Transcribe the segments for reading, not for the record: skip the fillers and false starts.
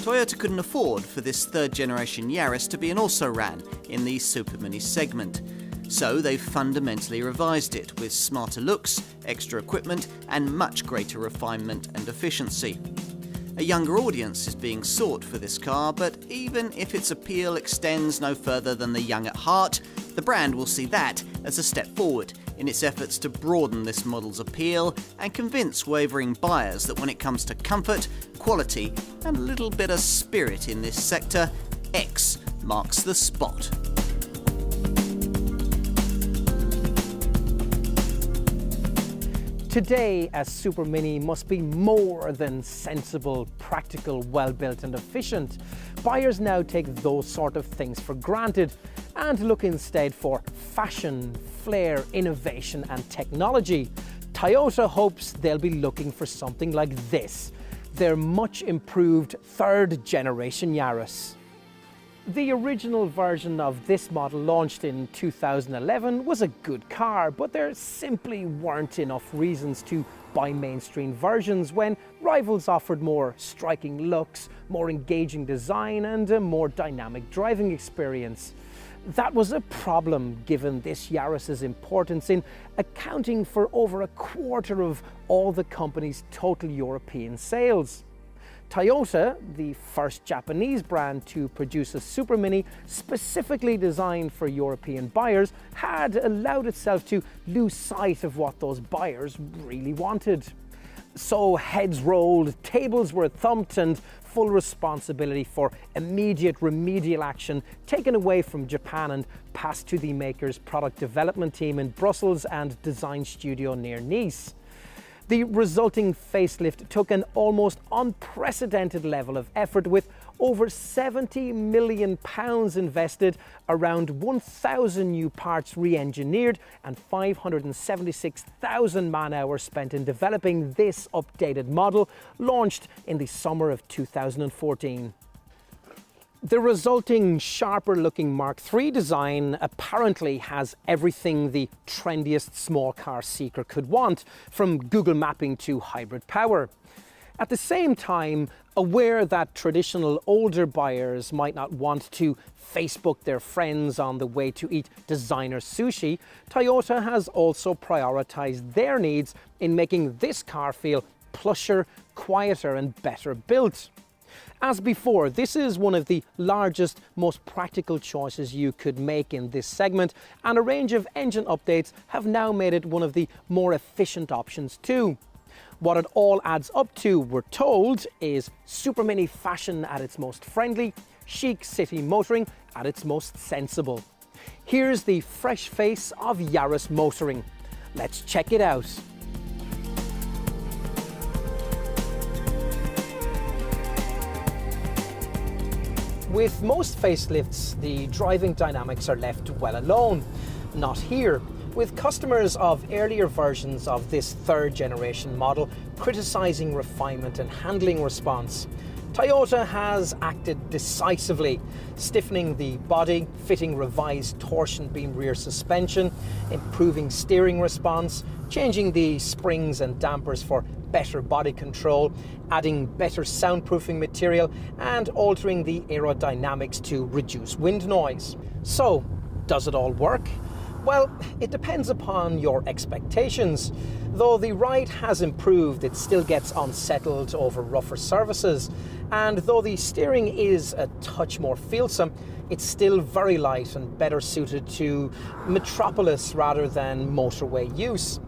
Toyota couldn't afford for this third-generation Yaris to be an also-ran in the Super Mini segment. So they've fundamentally revised it with smarter looks, extra equipment and much greater refinement and efficiency. A younger audience is being sought for this car, but even if its appeal extends no further than the young at heart, the brand will see that as a step forward in its efforts to broaden this model's appeal and convince wavering buyers that when it comes to comfort, quality and a little bit of spirit in this sector, X marks the spot. Today, a Super Mini must be more than sensible, practical, well-built and efficient. Buyers now take those sort of things for granted and look instead for fashion, flair, innovation and technology. Toyota hopes they'll be looking for something like this, their much improved third-generation Yaris. The original version of this model, launched in 2011, was a good car, but there simply weren't enough reasons to buy mainstream versions when rivals offered more striking looks, more engaging design and a more dynamic driving experience. That was a problem given this Yaris's importance in accounting for over a quarter of all the company's total European sales. Toyota, the first Japanese brand to produce a Super Mini specifically designed for European buyers, had allowed itself to lose sight of what those buyers really wanted. So heads rolled, tables were thumped and full responsibility for immediate remedial action taken away from Japan and passed to the maker's product development team in Brussels and design studio near Nice. The resulting facelift took an almost unprecedented level of effort, with over £70 million invested, around 1,000 new parts re-engineered and 576,000 man-hours spent in developing this updated model, launched in the summer of 2014. The resulting sharper-looking Mark III design apparently has everything the trendiest small car seeker could want, from Google mapping to hybrid power. At the same time, aware that traditional older buyers might not want to Facebook their friends on the way to eat designer sushi, Toyota has also prioritized their needs in making this car feel plusher, quieter and better built. As before, this is one of the largest, most practical choices you could make in this segment, and a range of engine updates have now made it one of the more efficient options too. What it all adds up to, we're told, is Super Mini fashion at its most friendly, chic city motoring at its most sensible. Here's the fresh face of Yaris motoring. Let's check it out. With most facelifts, the driving dynamics are left well alone. Not here, with customers of earlier versions of this third-generation model criticising refinement and handling response. Toyota has acted decisively, stiffening the body, fitting revised torsion beam rear suspension, improving steering response, changing the springs and dampers for better body control, adding better soundproofing material, and altering the aerodynamics to reduce wind noise. So, does it all work? Well, it depends upon your expectations. Though the ride has improved, it still gets unsettled over rougher surfaces. And though the steering is a touch more feelsome, it's still very light and better suited to metropolis rather than motorway use.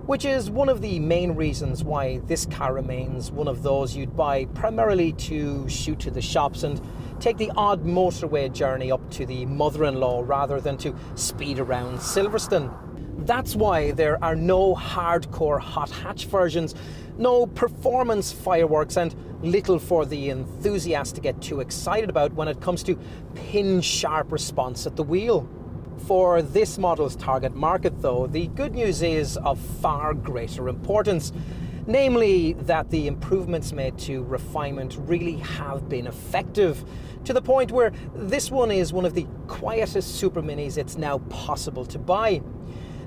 Which is one of the main reasons why this car remains one of those you'd buy primarily to shoot to the shops and take the odd motorway journey up to the mother-in-law rather than to speed around Silverstone. That's why there are no hardcore hot hatch versions, no performance fireworks, and little for the enthusiast to get too excited about when it comes to pin-sharp response at the wheel. For this model's target market, though, the good news is of far greater importance. Namely, that the improvements made to refinement really have been effective, to the point where this one is one of the quietest Super Minis it's now possible to buy.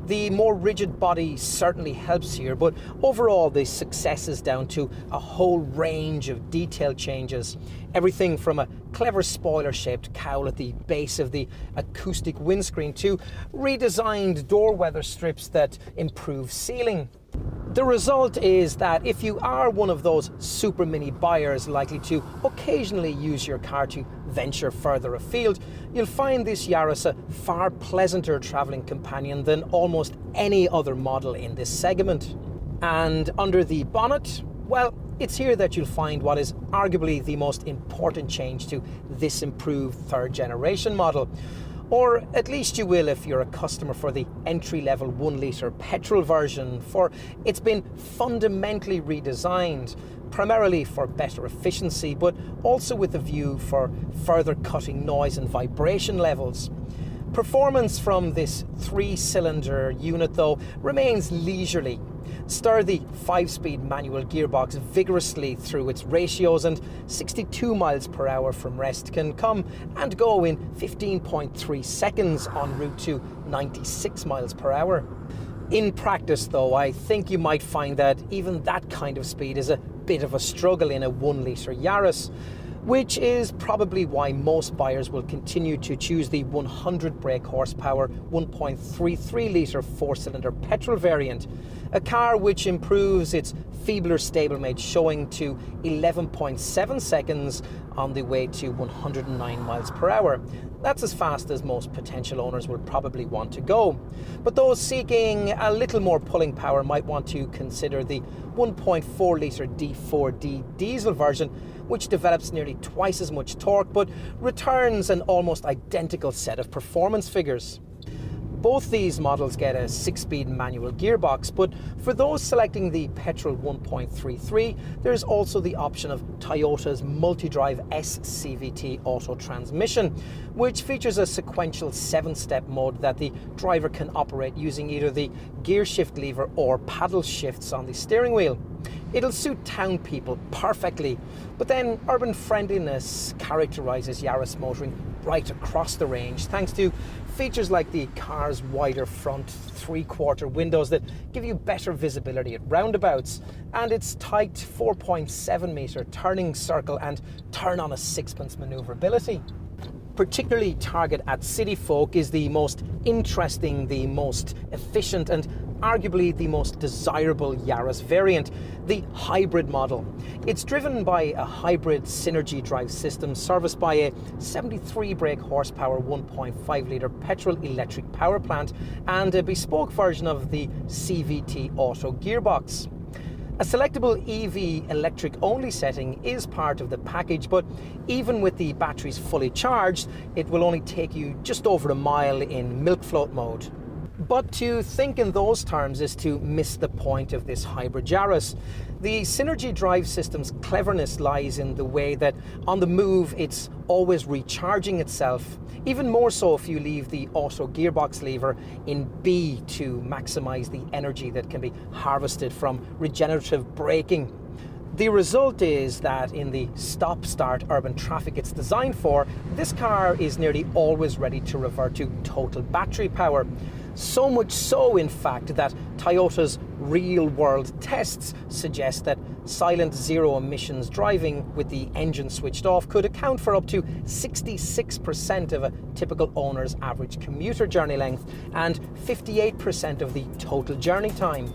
The more rigid body certainly helps here, but overall the success is down to a whole range of detail changes. Everything from a clever spoiler-shaped cowl at the base of the acoustic windscreen to redesigned door weather strips that improve sealing. The result is that if you are one of those Super Mini buyers likely to occasionally use your car to venture further afield, you'll find this Yaris a far pleasanter travelling companion than almost any other model in this segment. And under the bonnet, well, it's here that you'll find what is arguably the most important change to this improved third generation model. Or at least you will if you're a customer for the entry-level 1-litre petrol version, for it's been fundamentally redesigned, primarily for better efficiency, but also with a view for further cutting noise and vibration levels. Performance from this 3-cylinder unit, though, remains leisurely. Stir the 5-speed manual gearbox vigorously through its ratios, and 62 miles per hour from rest can come and go in 15.3 seconds en route to 96 miles per hour. In practice, though, I think you might find that even that kind of speed is a bit of a struggle in a 1-litre Yaris, which is probably why most buyers will continue to choose the 100 brake horsepower 1.33-litre 4-cylinder petrol variant, a car which improves its feebler stablemate showing to 11.7 seconds on the way to 109 miles per hour. That's as fast as most potential owners will probably want to go. But those seeking a little more pulling power might want to consider the 1.4-litre D4D diesel version, which develops nearly twice as much torque but returns an almost identical set of performance figures. Both these models get a 6-speed manual gearbox, but for those selecting the petrol 1.33, there's also the option of Toyota's multi-drive S-CVT auto transmission, which features a sequential 7-step mode that the driver can operate using either the gear shift lever or paddle shifts on the steering wheel. It'll suit town people perfectly, but then urban friendliness characterises Yaris motoring right across the range, thanks to features like the car's wider front 3/4 windows that give you better visibility at roundabouts, and its tight 4.7-metre turning circle and turn on a sixpence manoeuvrability. Particularly targeted at city folk is the most interesting, the most efficient, and arguably the most desirable Yaris variant, the hybrid model. It's driven by a hybrid synergy drive system serviced by a 73 brake horsepower 1.5-litre petrol electric power plant and a bespoke version of the CVT auto gearbox. A selectable EV electric only setting is part of the package, but even with the batteries fully charged, it will only take you just over a mile in milk float mode. But to think in those terms is to miss the point of this hybrid Yaris. The Synergy drive system's cleverness lies in the way that on the move it's always recharging itself, even more so if you leave the auto gearbox lever in B to maximise the energy that can be harvested from regenerative braking. The result is that in the stop-start urban traffic it's designed for, this car is nearly always ready to revert to total battery power. So much so, in fact, that Toyota's real-world tests suggest that silent zero-emissions driving with the engine switched off could account for up to 66% of a typical owner's average commuter journey length and 58% of the total journey time.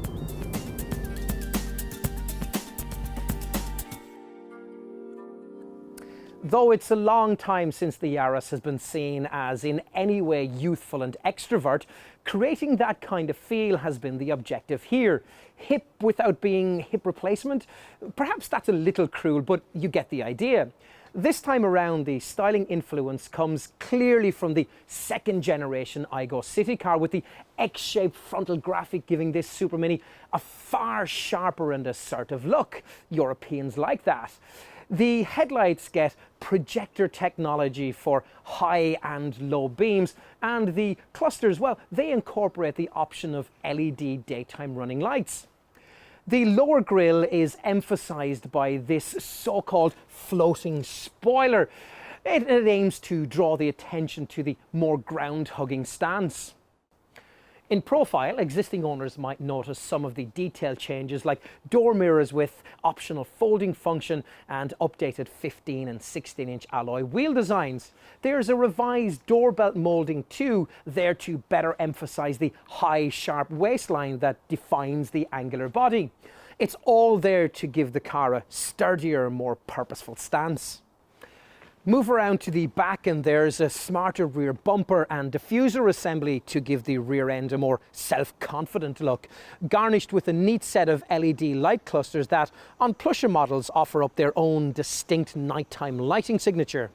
Though it's a long time since the Yaris has been seen as in any way youthful and extrovert, creating that kind of feel has been the objective here. Hip without being hip replacement? Perhaps that's a little cruel, but you get the idea. This time around, the styling influence comes clearly from the second generation Aygo city car, with the X-shaped frontal graphic giving this Super Mini a far sharper and assertive look. Europeans like that. The headlights get projector technology for high and low beams, and the clusters, well, they incorporate the option of LED daytime running lights. The lower grille is emphasized by this so-called floating spoiler. It aims to draw the attention to the more ground-hugging stance. In profile, existing owners might notice some of the detail changes like door mirrors with optional folding function and updated 15 and 16-inch alloy wheel designs. There's a revised door belt moulding too, there to better emphasize the high, sharp waistline that defines the angular body. It's all there to give the car a sturdier, more purposeful stance. Move around to the back and there's a smarter rear bumper and diffuser assembly to give the rear end a more self-confident look, garnished with a neat set of LED light clusters that, on plusher models, offer up their own distinct nighttime lighting signature.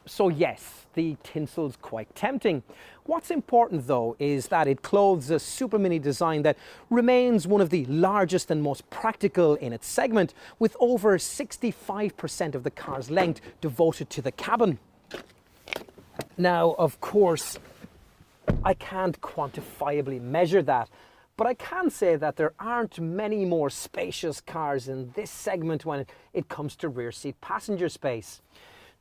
So yes, the tinsel's quite tempting. What's important though is that it clothes a Super Mini design that remains one of the largest and most practical in its segment, with over 65% of the car's length devoted to the cabin. Now, of course, I can't quantifiably measure that, but I can say that there aren't many more spacious cars in this segment when it comes to rear seat passenger space.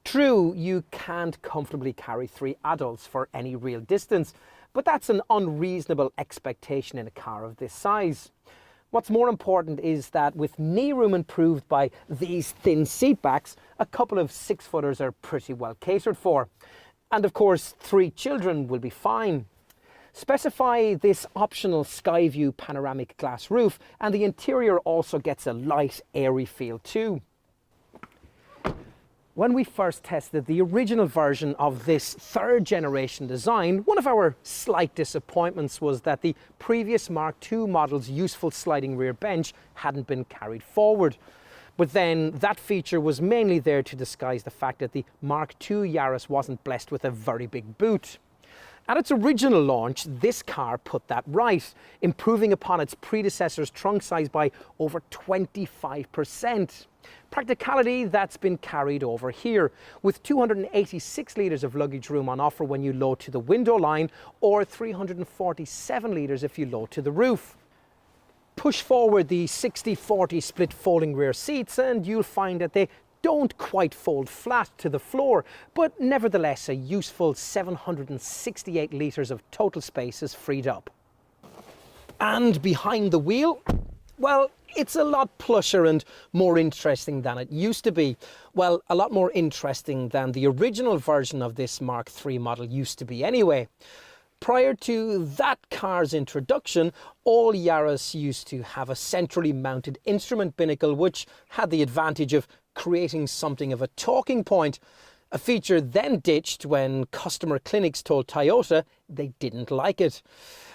True, you can't comfortably carry 3 adults for any real distance, but that's an unreasonable expectation in a car of this size. What's more important is that with knee room improved by these thin seat backs, a couple of 6-footers are pretty well catered for. And of course, 3 children will be fine. Specify this optional Skyview panoramic glass roof, and the interior also gets a light, airy feel too. When we first tested the original version of this 3rd generation design, one of our slight disappointments was that the previous Mark II model's useful sliding rear bench hadn't been carried forward. But then that feature was mainly there to disguise the fact that the Mark II Yaris wasn't blessed with a very big boot. At its original launch, this car put that right, improving upon its predecessor's trunk size by over 25%. Practicality that's been carried over here, with 286 litres of luggage room on offer when you load to the window line, or 347 litres if you load to the roof. Push forward the 60-40 split folding rear seats and you'll find that they don't quite fold flat to the floor, but nevertheless a useful 768 litres of total space is freed up. And behind the wheel, well, it's a lot plusher and more interesting than it used to be. Well, a lot more interesting than the original version of this Mark III model used to be anyway. Prior to that car's introduction, all Yaris used to have a centrally mounted instrument binnacle which had the advantage of creating something of a talking point, a feature then ditched when customer clinics told Toyota they didn't like it.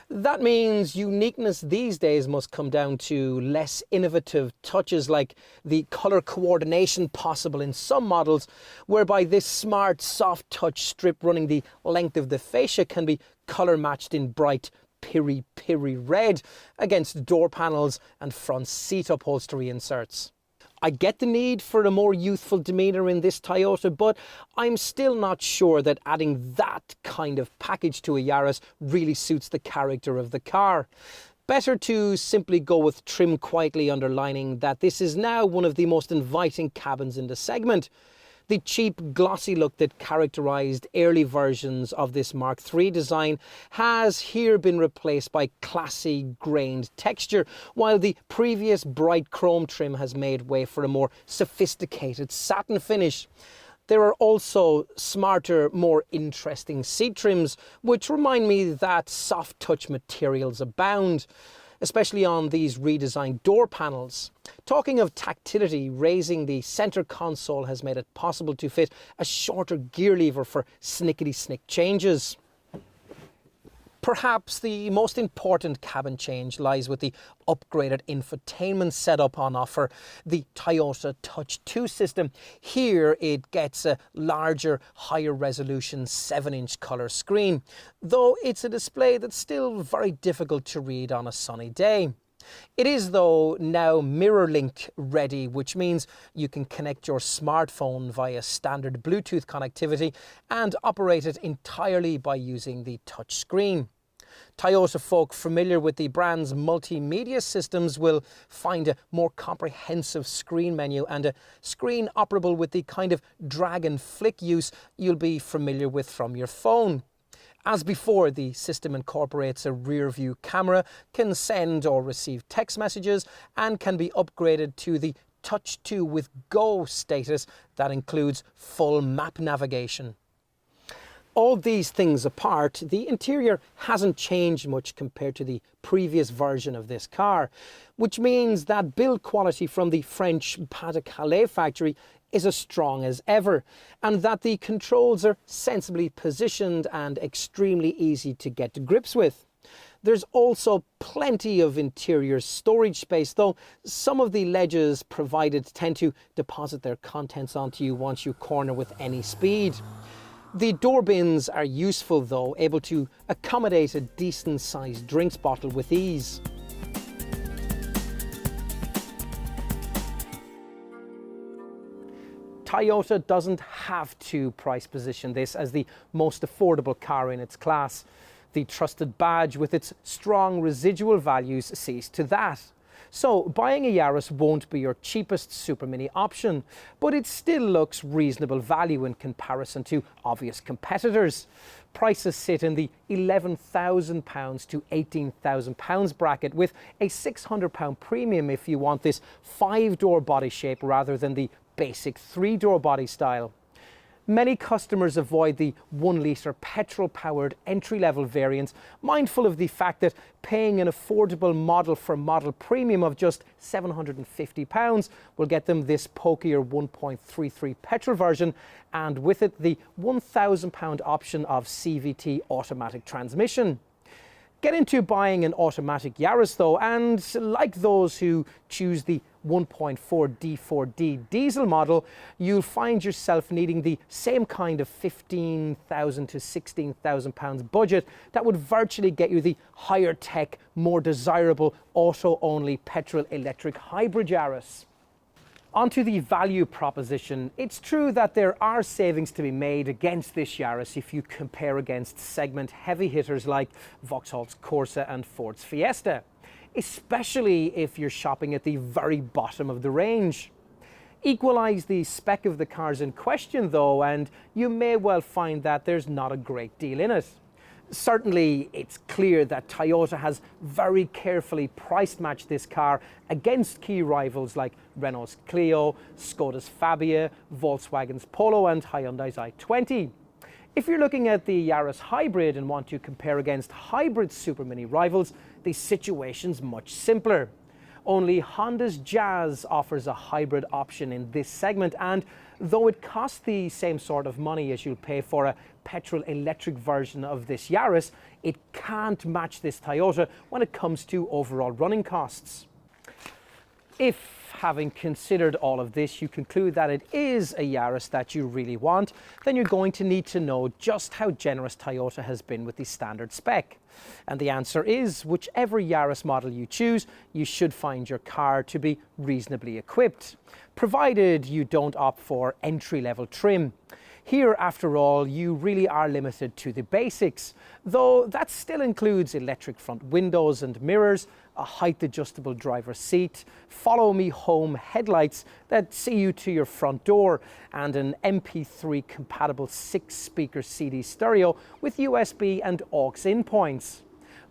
That means uniqueness these days must come down to less innovative touches like the colour coordination possible in some models, whereby this smart soft touch strip running the length of the fascia can be colour matched in bright piri red against door panels and front seat upholstery inserts. I get the need for a more youthful demeanour in this Toyota, but I'm still not sure that adding that kind of package to a Yaris really suits the character of the car. Better to simply go with trim quietly underlining that this is now one of the most inviting cabins in the segment. The cheap, glossy look that characterised early versions of this Mark III design has here been replaced by classy, grained texture, while the previous bright chrome trim has made way for a more sophisticated satin finish. There are also smarter, more interesting seat trims, which remind me that soft touch materials abound, especially on these redesigned door panels. Talking of tactility, raising the centre console has made it possible to fit a shorter gear lever for snickety-snick changes. Perhaps the most important cabin change lies with the upgraded infotainment setup on offer, the Toyota Touch 2 system. Here it gets a larger, higher resolution 7-inch colour screen, though it's a display that's still very difficult to read on a sunny day. It is, though, now MirrorLink ready, which means you can connect your smartphone via standard Bluetooth connectivity and operate it entirely by using the touch screen. Toyota folk familiar with the brand's multimedia systems will find a more comprehensive screen menu and a screen operable with the kind of drag and flick use you'll be familiar with from your phone. As before, the system incorporates a rear view camera, can send or receive text messages, and can be upgraded to the Touch 2 with Go status that includes full map navigation. All these things apart, the interior hasn't changed much compared to the previous version of this car, which means that build quality from the French Pas-de-Calais factory is as strong as ever, and that the controls are sensibly positioned and extremely easy to get to grips with. There's also plenty of interior storage space, though some of the ledges provided tend to deposit their contents onto you once you corner with any speed. The door bins are useful though, able to accommodate a decent sized drinks bottle with ease. Toyota doesn't have to price position this as the most affordable car in its class. The trusted badge with its strong residual values sees to that. So buying a Yaris won't be your cheapest Super Mini option, but it still looks reasonable value in comparison to obvious competitors. Prices sit in the £11,000 to £18,000 bracket, with a £600 premium if you want this 5-door body shape rather than the basic 3-door body style. Many customers avoid the 1-litre petrol-powered entry-level variants, mindful of the fact that paying an affordable model-for-model premium of just £750 will get them this pokier 1.33 petrol version, and with it the £1,000 option of CVT automatic transmission. Get into buying an automatic Yaris though, and like those who choose the 1.4 D4D diesel model, you'll find yourself needing the same kind of £15,000 to £16,000 budget that would virtually get you the higher tech, more desirable auto-only petrol-electric hybrid Yaris. Onto the value proposition. It's true that there are savings to be made against this Yaris if you compare against segment heavy hitters like Vauxhall's Corsa and Ford's Fiesta, especially if you're shopping at the very bottom of the range. Equalise the spec of the cars in question though, and you may well find that there's not a great deal in it. Certainly, it's clear that Toyota has very carefully price matched this car against key rivals like Renault's Clio, Skoda's Fabia, Volkswagen's Polo and Hyundai's i20. If you're looking at the Yaris Hybrid and want to compare against hybrid Super Mini rivals, the situation's much simpler. Only Honda's Jazz offers a hybrid option in this segment, and though it costs the same sort of money as you'll pay for a petrol-electric version of this Yaris, it can't match this Toyota when it comes to overall running costs. If, having considered all of this, you conclude that it is a Yaris that you really want, then you're going to need to know just how generous Toyota has been with the standard spec. And the answer is, whichever Yaris model you choose, you should find your car to be reasonably equipped, provided you don't opt for entry-level trim. Here, after all, you really are limited to the basics, though that still includes electric front windows and mirrors, a height-adjustable driver's seat, follow-me home headlights that see you to your front door, and an MP3-compatible 6-speaker CD stereo with USB and aux-in points.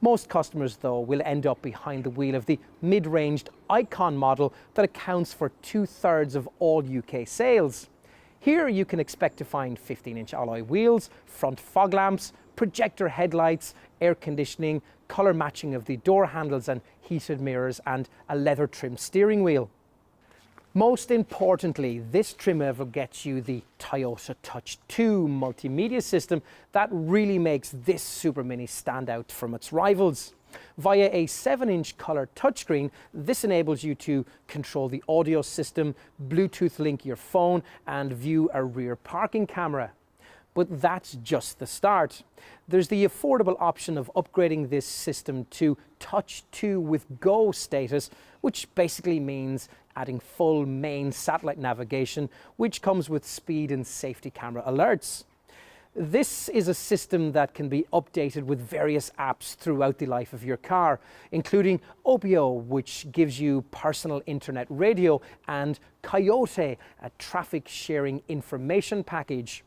Most customers, though, will end up behind the wheel of the mid-ranged Icon model that accounts for 2/3 of all UK sales. Here you can expect to find 15-inch alloy wheels, front fog lamps, projector headlights, air conditioning, colour matching of the door handles and heated mirrors, and a leather trimmed steering wheel. Most importantly, this trim level gets you the Toyota Touch 2 multimedia system that really makes this Super Mini stand out from its rivals. Via a 7-inch colour touchscreen, this enables you to control the audio system, Bluetooth link your phone, and view a rear parking camera. But that's just the start. There's the affordable option of upgrading this system to Touch 2 with Go status, which basically means adding full main satellite navigation, which comes with speed and safety camera alerts. This is a system that can be updated with various apps throughout the life of your car, including Opio, which gives you personal internet radio, and Coyote, a traffic sharing information package.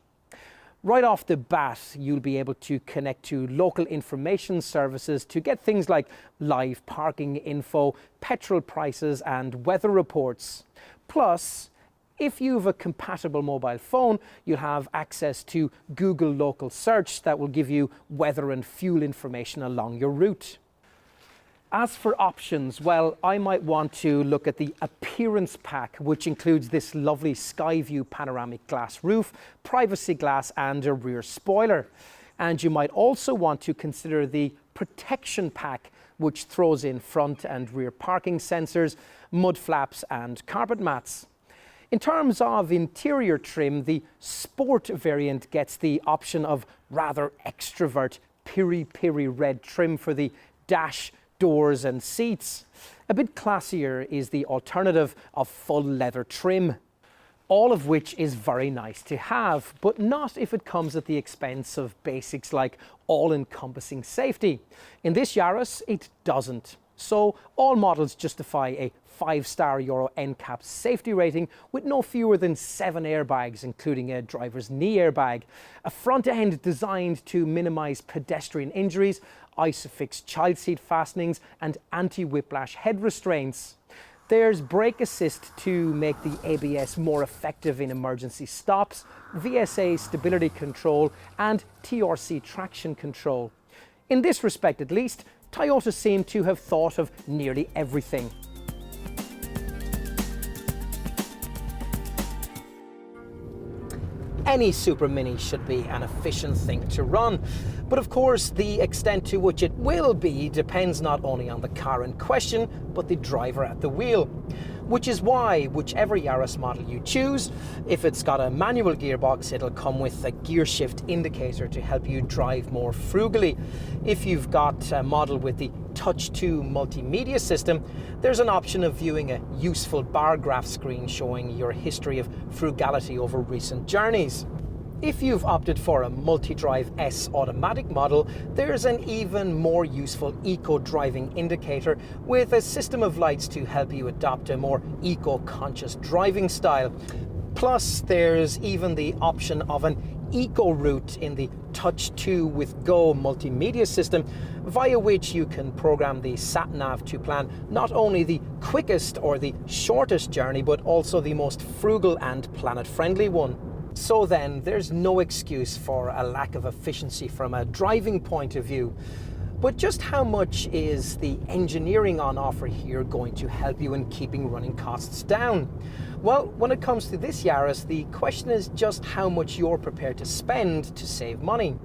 Right off the bat, you'll be able to connect to local information services to get things like live parking info, petrol prices and weather reports. Plus, if you have a compatible mobile phone, you'll have access to Google Local Search that will give you weather and fuel information along your route. As for options, well, I might want to look at the appearance pack, which includes this lovely sky view panoramic glass roof, privacy glass and a rear spoiler. And you might also want to consider the protection pack, which throws in front and rear parking sensors, mud flaps and carpet mats. In terms of interior trim, the Sport variant gets the option of rather extravert piri-piri red trim for the dash, doors and seats. A bit classier is the alternative of full leather trim. All of which is very nice to have, but not if it comes at the expense of basics like all-encompassing safety. In this Yaris, it doesn't. So all models justify a 5-star Euro NCAP safety rating with no fewer than 7 airbags, including a driver's knee airbag, a front end designed to minimize pedestrian injuries, ISOFIX child seat fastenings and anti-whiplash head restraints. There's brake assist to make the ABS more effective in emergency stops, VSA stability control and TRC traction control. In this respect at least, Toyota seem to have thought of nearly everything. Any Super Mini should be an efficient thing to run, but of course the extent to which it will be depends not only on the car in question, but the driver at the wheel. Which is why, whichever Yaris model you choose, if it's got a manual gearbox, it'll come with a gear shift indicator to help you drive more frugally. If you've got a model with the Touch 2 multimedia system, there's an option of viewing a useful bar graph screen showing your history of frugality over recent journeys. If you've opted for a multi-drive S automatic model, there's an even more useful eco-driving indicator with a system of lights to help you adopt a more eco-conscious driving style. Plus, there's even the option of an eco route in the Touch 2 with Go multimedia system, via which you can program the sat-nav to plan not only the quickest or the shortest journey, but also the most frugal and planet-friendly one. So then, there's no excuse for a lack of efficiency from a driving point of view. But just how much is the engineering on offer here going to help you in keeping running costs down? Well, when it comes to this Yaris, the question is just how much you're prepared to spend to save money.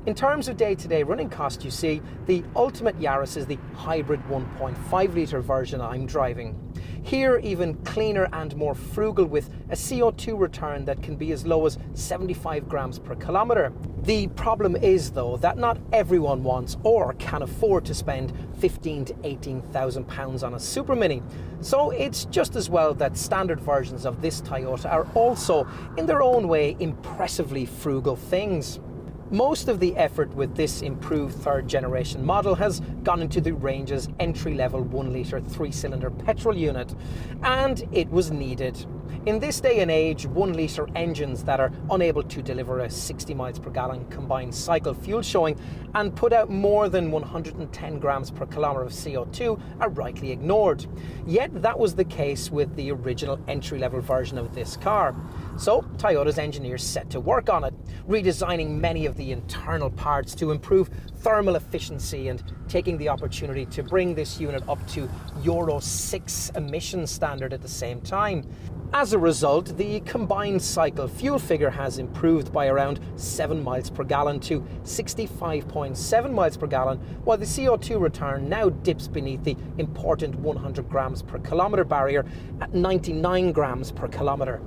In terms of day-to-day running cost, you see, the ultimate Yaris is the hybrid 1.5 litre version I'm driving. Here, even cleaner and more frugal with a CO2 return that can be as low as 75 grams per kilometre. The problem is, though, that not everyone wants or can afford to spend £15,000 to £18,000 on a Super Mini. So it's just as well that standard versions of this Toyota are also, in their own way, impressively frugal things. Most of the effort with this improved third generation model has gone into the range's entry-level 1 litre 3-cylinder petrol unit, and it was needed. In this day and age, 1 litre engines that are unable to deliver a 60 miles per gallon combined cycle fuel showing and put out more than 110 grams per kilometre of CO2 are rightly ignored. Yet that was the case with the original entry-level version of this car. So Toyota's engineers set to work on it, redesigning many of the internal parts to improve thermal efficiency and taking the opportunity to bring this unit up to Euro 6 emission standard at the same time. As a result, the combined cycle fuel figure has improved by around 7 miles per gallon to 65.7 miles per gallon, while the CO2 return now dips beneath the important 100 grams per kilometre barrier at 99 grams per kilometre.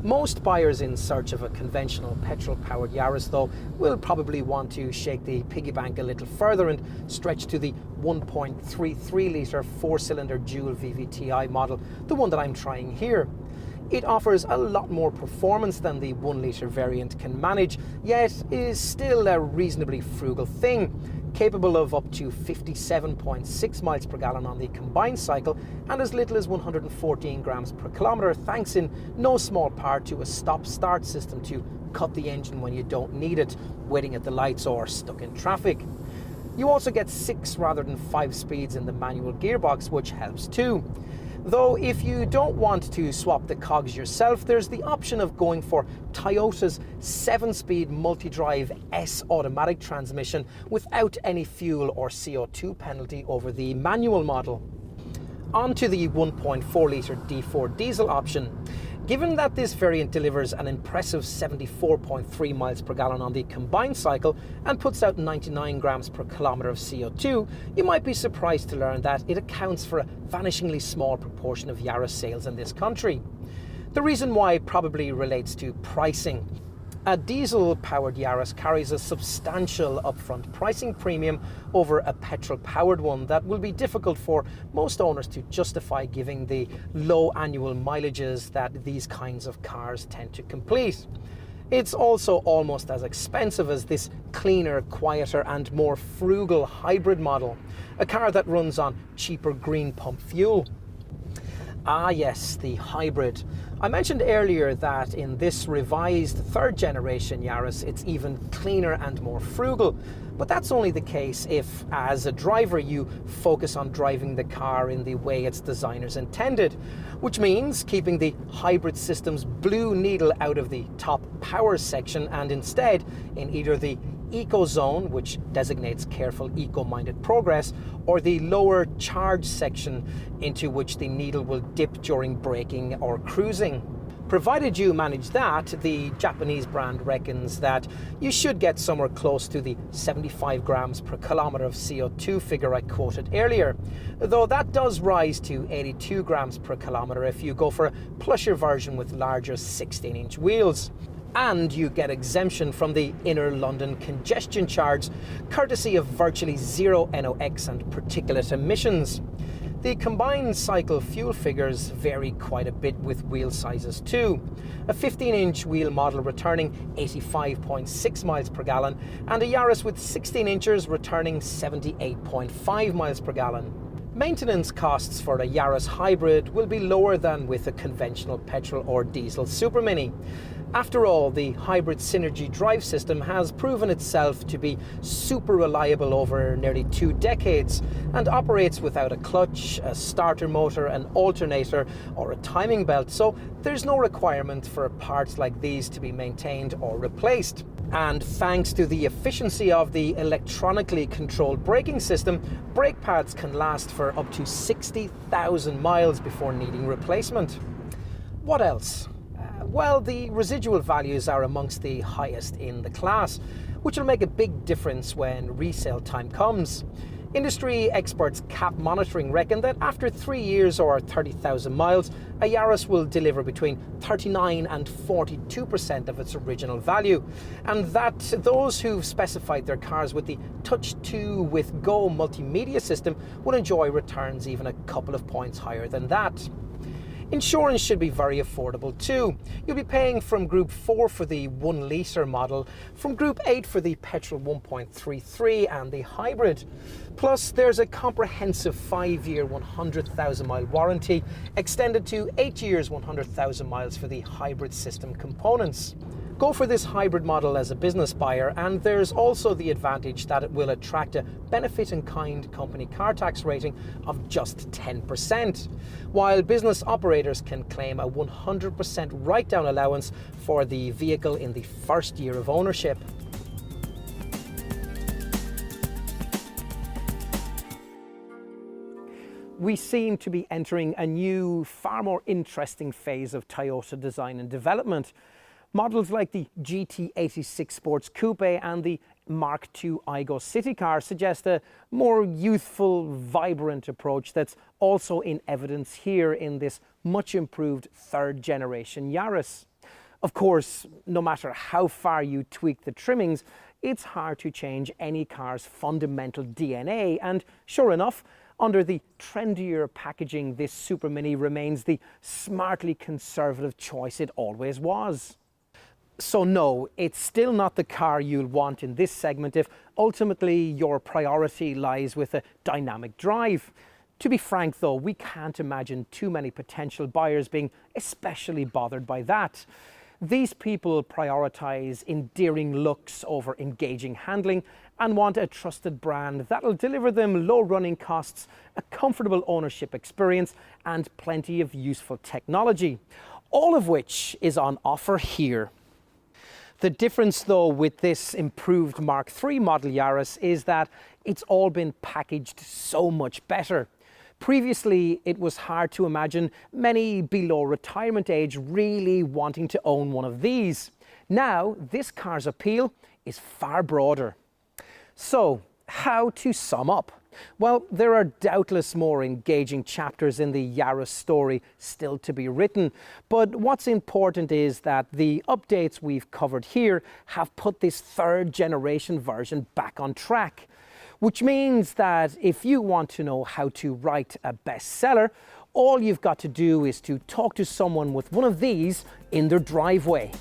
Most buyers in search of a conventional petrol-powered Yaris, though, will probably want to shake the piggy bank a little further and stretch to the 1.33 litre 4-cylinder dual VVTi model, the one that I'm trying here. It offers a lot more performance than the 1 litre variant can manage, yet is still a reasonably frugal thing, capable of up to 57.6 miles per gallon on the combined cycle and as little as 114 grams per kilometre, thanks in no small part to a stop-start system to cut the engine when you don't need it, waiting at the lights or stuck in traffic. You also get 6 rather than 5 speeds in the manual gearbox, which helps too. Though if you don't want to swap the cogs yourself, there's the option of going for Toyota's 7-speed multi-drive S automatic transmission without any fuel or CO2 penalty over the manual model. On to the 1.4 litre D4 diesel option. Given that this variant delivers an impressive 74.3 miles per gallon on the combined cycle and puts out 99 grams per kilometre of CO2, you might be surprised to learn that it accounts for a vanishingly small proportion of Yaris sales in this country. The reason why probably relates to pricing. A diesel-powered Yaris carries a substantial upfront pricing premium over a petrol-powered one that will be difficult for most owners to justify, giving the low annual mileages that these kinds of cars tend to complete. It's also almost as expensive as this cleaner, quieter and more frugal hybrid model, a car that runs on cheaper green pump fuel. Ah yes, the hybrid. I mentioned earlier that in this revised third generation Yaris, it's even cleaner and more frugal. But that's only the case if, as a driver, you focus on driving the car in the way its designers intended, which means keeping the hybrid system's blue needle out of the top power section and instead in either the Eco Zone, which designates careful eco-minded progress, or the lower charge section into which the needle will dip during braking or cruising. Provided you manage that, the Japanese brand reckons that you should get somewhere close to the 75 grams per kilometre of CO2 figure I quoted earlier, though that does rise to 82 grams per kilometre if you go for a plusher version with larger 16-inch wheels. And you get exemption from the inner London congestion charge, courtesy of virtually zero NOx and particulate emissions. The combined cycle fuel figures vary quite a bit with wheel sizes too. A 15-inch wheel model returning 85.6 miles per gallon and a Yaris with 16 inches returning 78.5 miles per gallon. Maintenance costs for a Yaris hybrid will be lower than with a conventional petrol or diesel Super Mini. After all, the hybrid Synergy drive system has proven itself to be super reliable over nearly 2 decades and operates without a clutch, a starter motor, an alternator or a timing belt, so there's no requirement for parts like these to be maintained or replaced. And thanks to the efficiency of the electronically controlled braking system, brake pads can last for up to 60,000 miles before needing replacement. What else? Well, the residual values are amongst the highest in the class, which will make a big difference when resale time comes. Industry experts Cap Monitoring reckon that after 3 years or 30,000 miles, a Yaris will deliver between 39 and 42% of its original value, and that those who've specified their cars with the Touch 2 with Go multimedia system will enjoy returns even a couple of points higher than that. Insurance should be very affordable too. You'll be paying from Group 4 for the 1 litre model, from Group 8 for the petrol 1.33 and the hybrid. Plus there's a comprehensive 5-year 100,000 mile warranty, extended to 8 years 100,000 miles for the hybrid system components. Go for this hybrid model as a business buyer, and there's also the advantage that it will attract a benefit in kind company car tax rating of just 10%, while business operators can claim a 100% write-down allowance for the vehicle in the first year of ownership. We seem to be entering a new, far more interesting phase of Toyota design and development. Models like the GT86 Sports Coupe and the Mark II Aygo City car suggest a more youthful, vibrant approach that's also in evidence here in this much improved third generation Yaris. Of course, no matter how far you tweak the trimmings, it's hard to change any car's fundamental DNA, and sure enough, under the trendier packaging, this Super Mini remains the smartly conservative choice it always was. So no, it's still not the car you'll want in this segment if ultimately your priority lies with a dynamic drive. To be frank though, we can't imagine too many potential buyers being especially bothered by that. These people prioritize endearing looks over engaging handling and want a trusted brand that'll deliver them low running costs, a comfortable ownership experience, and plenty of useful technology, all of which is on offer here. The difference, though, with this improved Mark III model Yaris is that it's all been packaged so much better. Previously, it was hard to imagine many below retirement age really wanting to own one of these. Now, this car's appeal is far broader. So, how to sum up? Well, there are doubtless more engaging chapters in the Yaris story still to be written, but what's important is that the updates we've covered here have put this third generation version back on track, which means that if you want to know how to write a bestseller, all you've got to do is to talk to someone with one of these in their driveway.